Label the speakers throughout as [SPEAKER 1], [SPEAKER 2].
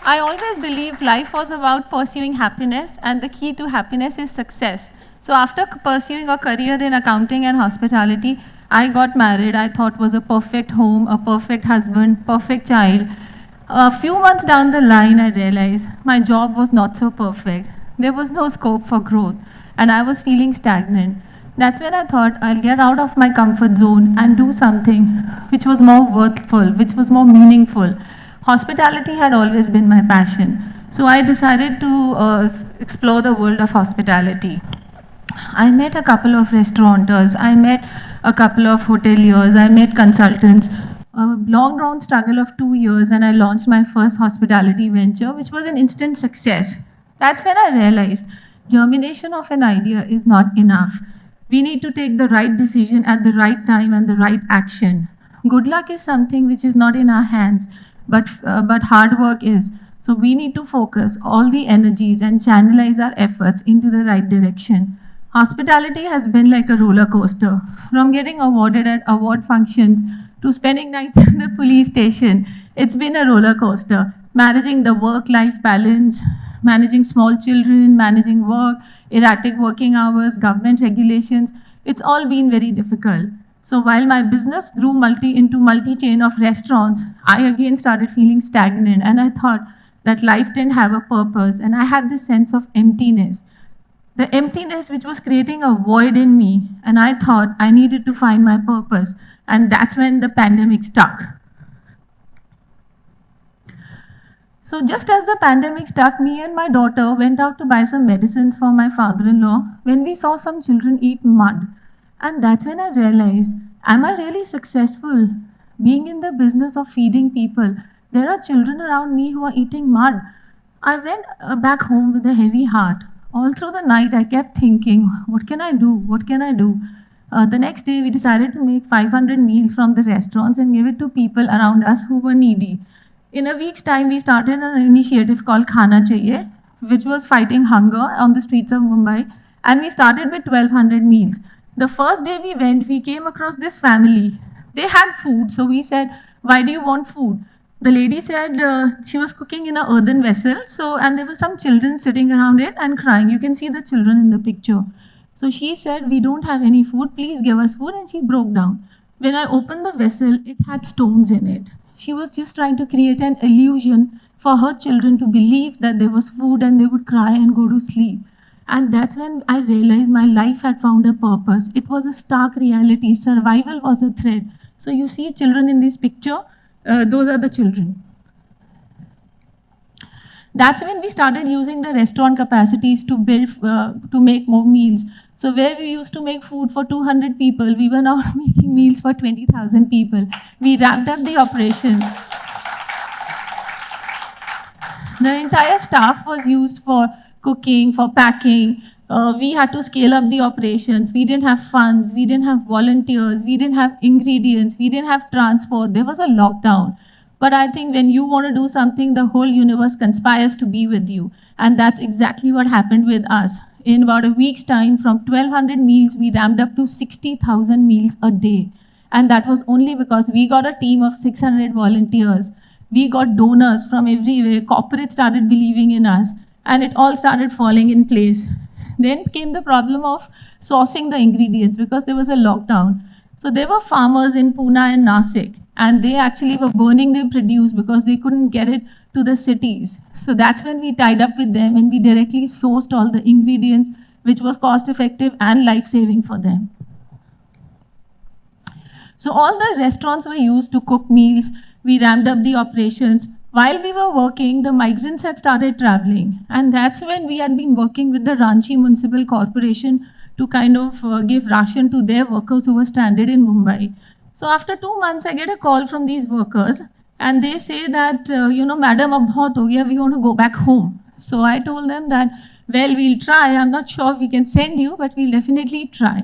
[SPEAKER 1] I always believed life was about pursuing happiness, and the key to happiness is success. So after pursuing a career in accounting and hospitality, I got married. I thought was a perfect home, a perfect husband, perfect child. A few months down the line, I realized my job was not so perfect. There was no scope for growth, and I was feeling stagnant. That's when I thought I'll get out of my comfort zone and do something which was more worthful, which was more meaningful. Hospitality had always been my passion. So I decided to explore the world of hospitality. I met a couple of restaurateurs, I met a couple of hoteliers, I met consultants. A long round struggle of 2 years, and I launched my first hospitality venture, which was an instant success. That's when I realized germination of an idea is not enough. We need to take the right decision at the right time and the right action. Good luck is something which is not in our hands, but hard work is. So we need to focus all the energies and channelize our efforts into the right direction. Hospitality has been like a roller coaster, from getting awarded at award functions to spending nights in the police station. It's been a roller coaster. Managing the work-life balance, managing small children, managing work, erratic working hours, government regulations, it's all been very difficult. So while my business grew into multi-chain of restaurants, I again started feeling stagnant, and I thought that life didn't have a purpose, and I had this sense of emptiness. The emptiness which was creating a void in me, and I thought I needed to find my purpose, and that's when the pandemic struck. So just as the pandemic struck, me and my daughter went out to buy some medicines for my father-in-law when we saw some children eat mud. And that's when I realized, am I really successful being in the business of feeding people? There are children around me who are eating mud. I went back home with a heavy heart. All through the night, I kept thinking, what can I do? What can I do? The next day, we decided to make 500 meals from the restaurants and give it to people around us who were needy. In a week's time, we started an initiative called Khana Chahiye, which was fighting hunger on the streets of Mumbai. And we started with 1,200 meals. The first day we went, we came across this family. They had food, so we said, why do you want food? The lady said she was cooking in an earthen vessel, and there were some children sitting around it and crying. You can see the children in the picture. So she said, we don't have any food, please give us food, and she broke down. When I opened the vessel, it had stones in it. She was just trying to create an illusion for her children to believe that there was food and they would cry and go to sleep. And that's when I realized my life had found a purpose. It was a stark reality. Survival was a threat. So you see children in this picture, those are the children. That's when we started using the restaurant capacities to build, to make more meals. So where we used to make food for 200 people, we were now making meals for 20,000 people. We ramped up the operations. The entire staff was used for cooking, for packing. We had to scale up the operations. We didn't have funds. We didn't have volunteers. We didn't have ingredients. We didn't have transport. There was a lockdown. But I think when you want to do something, the whole universe conspires to be with you. And that's exactly what happened with us. In about a week's time, from 1,200 meals, we ramped up to 60,000 meals a day. And that was only because we got a team of 600 volunteers. We got donors from everywhere. Corporates started believing in us. And it all started falling in place. Then came the problem of sourcing the ingredients because there was a lockdown. So there were farmers in Pune and Nasik, and they actually were burning their produce because they couldn't get it to the cities. So that's when we tied up with them and we directly sourced all the ingredients, which was cost effective and life-saving for them. So all the restaurants were used to cook meals. We ramped up the operations. While we were working, the migrants had started traveling. And that's when we had been working with the Ranchi Municipal Corporation to kind of give ration to their workers who were stranded in Mumbai. So after 2 months, I get a call from these workers. And they say that, madam, ab bahut ho gaya, we want to go back home. So I told them that, well, we'll try. I'm not sure we can send you, but we'll definitely try.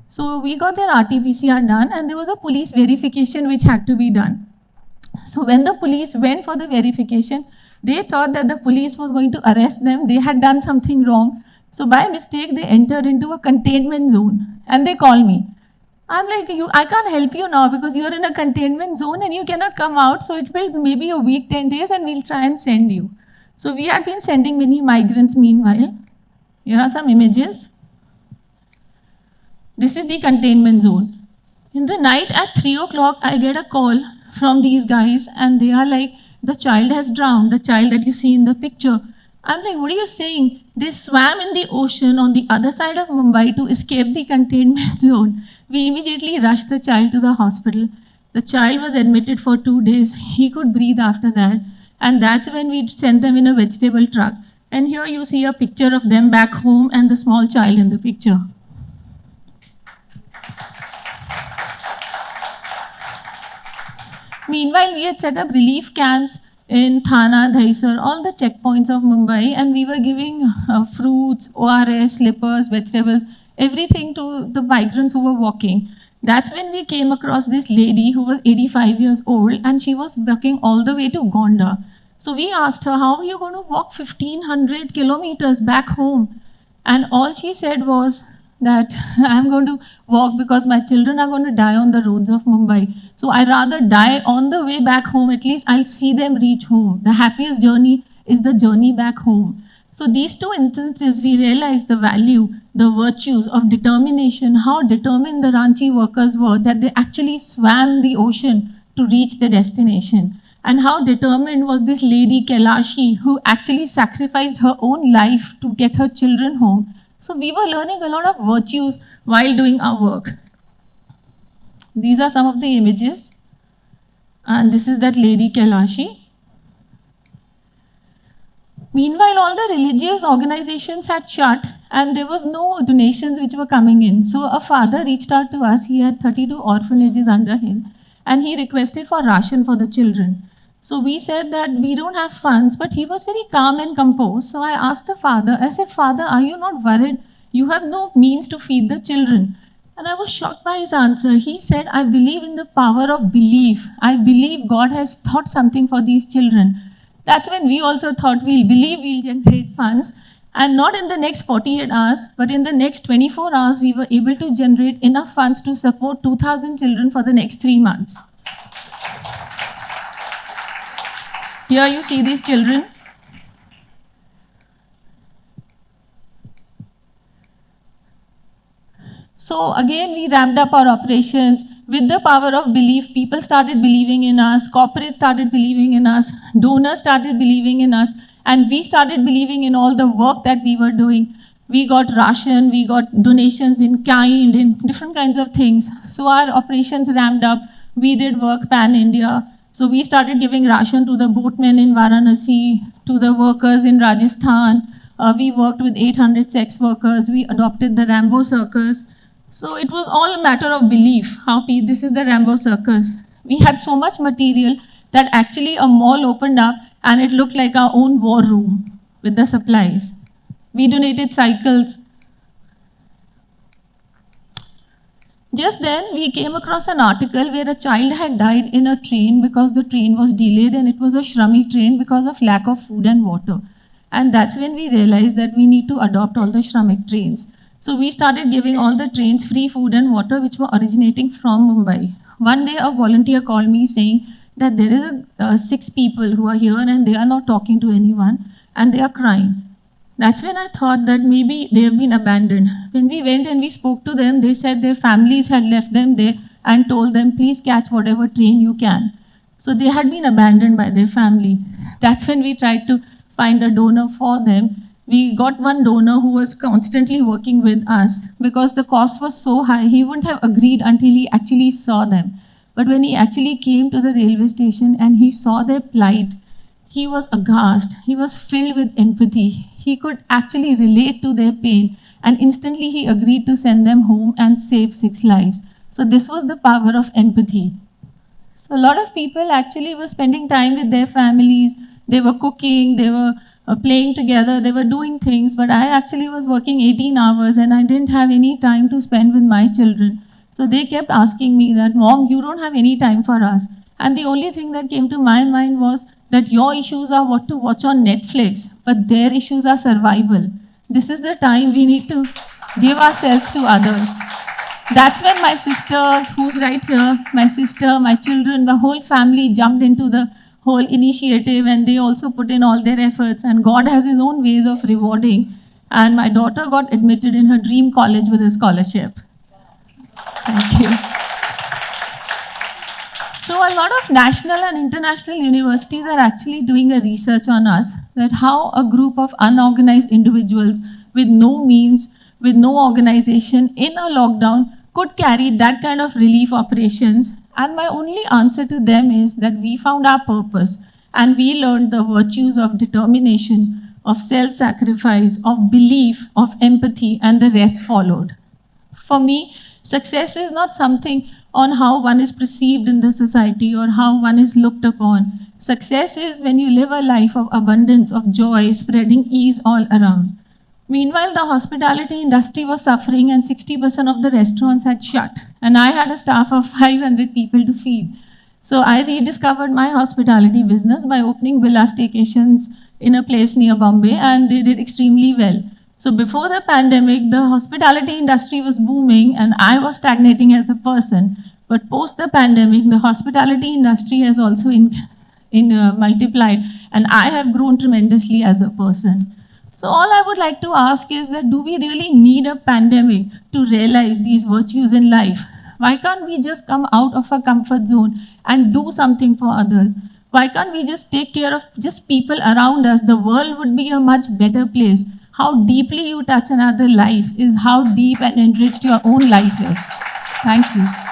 [SPEAKER 1] So we got their RT-PCR done, and there was a police verification which had to be done. So when the police went for the verification, they thought that the police was going to arrest them. They had done something wrong. So by mistake, they entered into a containment zone, and they called me. I'm like, I can't help you now because you're in a containment zone and you cannot come out. So it will maybe a week, 10 days, and we'll try and send you. So we had been sending many migrants meanwhile. Here are some images. This is the containment zone. In the night at 3 o'clock, I get a call from these guys and they are like, the child has drowned, the child that you see in the picture. I'm like, what are you saying? They swam in the ocean on the other side of Mumbai to escape the containment zone. We immediately rushed the child to the hospital. The child was admitted for 2 days. He could breathe after that. And that's when we sent them in a vegetable truck. And here you see a picture of them back home and the small child in the picture. Meanwhile, we had set up relief camps in Thana, Dahisar, all the checkpoints of Mumbai, and we were giving fruits, ORS, slippers, vegetables, everything to the migrants who were walking. That's when we came across this lady who was 85 years old, and she was walking all the way to Gonda. So we asked her, how are you going to walk 1,500 kilometers back home? And all she said was that I'm going to walk because my children are going to die on the roads of Mumbai. So I rather die on the way back home. At least I'll see them reach home. The happiest journey is the journey back home. So these two instances, we realized the value, the virtues of determination, how determined the Ranchi workers were that they actually swam the ocean to reach the destination. And how determined was this lady Kailashi, who actually sacrificed her own life to get her children home. So we were learning a lot of virtues while doing our work. These are some of the images. And this is that lady Kailashi. Meanwhile, all the religious organizations had shut and there was no donations which were coming in. So a father reached out to us. He had 32 orphanages under him and he requested for ration for the children. So we said that we don't have funds, but he was very calm and composed. So I asked the father, I said, Father, are you not worried? You have no means to feed the children. And I was shocked by his answer. He said, I believe in the power of belief. I believe God has thought something for these children. That's when we also thought we'll believe we'll generate funds. And not in the next 48 hours, but in the next 24 hours, we were able to generate enough funds to support 2,000 children for the next 3 months. Here you see these children. So again, we ramped up our operations. With the power of belief, people started believing in us, corporates started believing in us, donors started believing in us, and we started believing in all the work that we were doing. We got ration, we got donations in kind, in different kinds of things. So our operations ramped up. We did work pan-India. So we started giving ration to the boatmen in Varanasi, to the workers in Rajasthan. We worked with 800 sex workers. We adopted the Rambo circus. So it was all a matter of belief. This is the Rambo circus. We had so much material that actually a mall opened up and it looked like our own war room with the supplies. We donated cycles. Just then, we came across an article where a child had died in a train because the train was delayed and it was a Shramik train because of lack of food and water. And that's when we realized that we need to adopt all the Shramik trains. So we started giving all the trains free food and water which were originating from Mumbai. One day, a volunteer called me saying that there is 6 people who are here and they are not talking to anyone and they are crying. That's when I thought that maybe they have been abandoned. When we went and we spoke to them, they said their families had left them there and told them, please catch whatever train you can. So they had been abandoned by their family. That's when we tried to find a donor for them. We got one donor who was constantly working with us because the cost was so high, he wouldn't have agreed until he actually saw them. But when he actually came to the railway station and he saw their plight, he was aghast. He was filled with empathy. He could actually relate to their pain and instantly he agreed to send them home and save 6 lives. So this was the power of empathy. So a lot of people actually were spending time with their families. They were cooking, they were playing together, they were doing things, but I actually was working 18 hours and I didn't have any time to spend with my children. So they kept asking me that, Mom, you don't have any time for us. And the only thing that came to my mind was that your issues are what to watch on Netflix, but their issues are survival. This is the time we need to give ourselves to others. That's when my sister, who's right here, my sister, my children, the whole family jumped into the whole initiative, and they also put in all their efforts, and God has his own ways of rewarding. And my daughter got admitted in her dream college with a scholarship. Thank you. So a lot of national and international universities are actually doing a research on us, that how a group of unorganized individuals with no means, with no organization in a lockdown could carry that kind of relief operations. And my only answer to them is that we found our purpose and we learned the virtues of determination, of self-sacrifice, of belief, of empathy, and the rest followed. For me, success is not something on how one is perceived in the society or how one is looked upon. Success is when you live a life of abundance, of joy, spreading ease all around. Meanwhile, the hospitality industry was suffering and 60% of the restaurants had shut. And I had a staff of 500 people to feed. So I rediscovered my hospitality business by opening villa staycations in a place near Bombay, and they did extremely well. So before the pandemic, the hospitality industry was booming and I was stagnating as a person. But post the pandemic, the hospitality industry has also multiplied, and I have grown tremendously as a person. So all I would like to ask is that, do we really need a pandemic to realize these virtues in life? Why can't we just come out of our comfort zone and do something for others? Why can't we just take care of just people around us? The world would be a much better place. How deeply you touch another life is how deep and enriched your own life is. Thank you.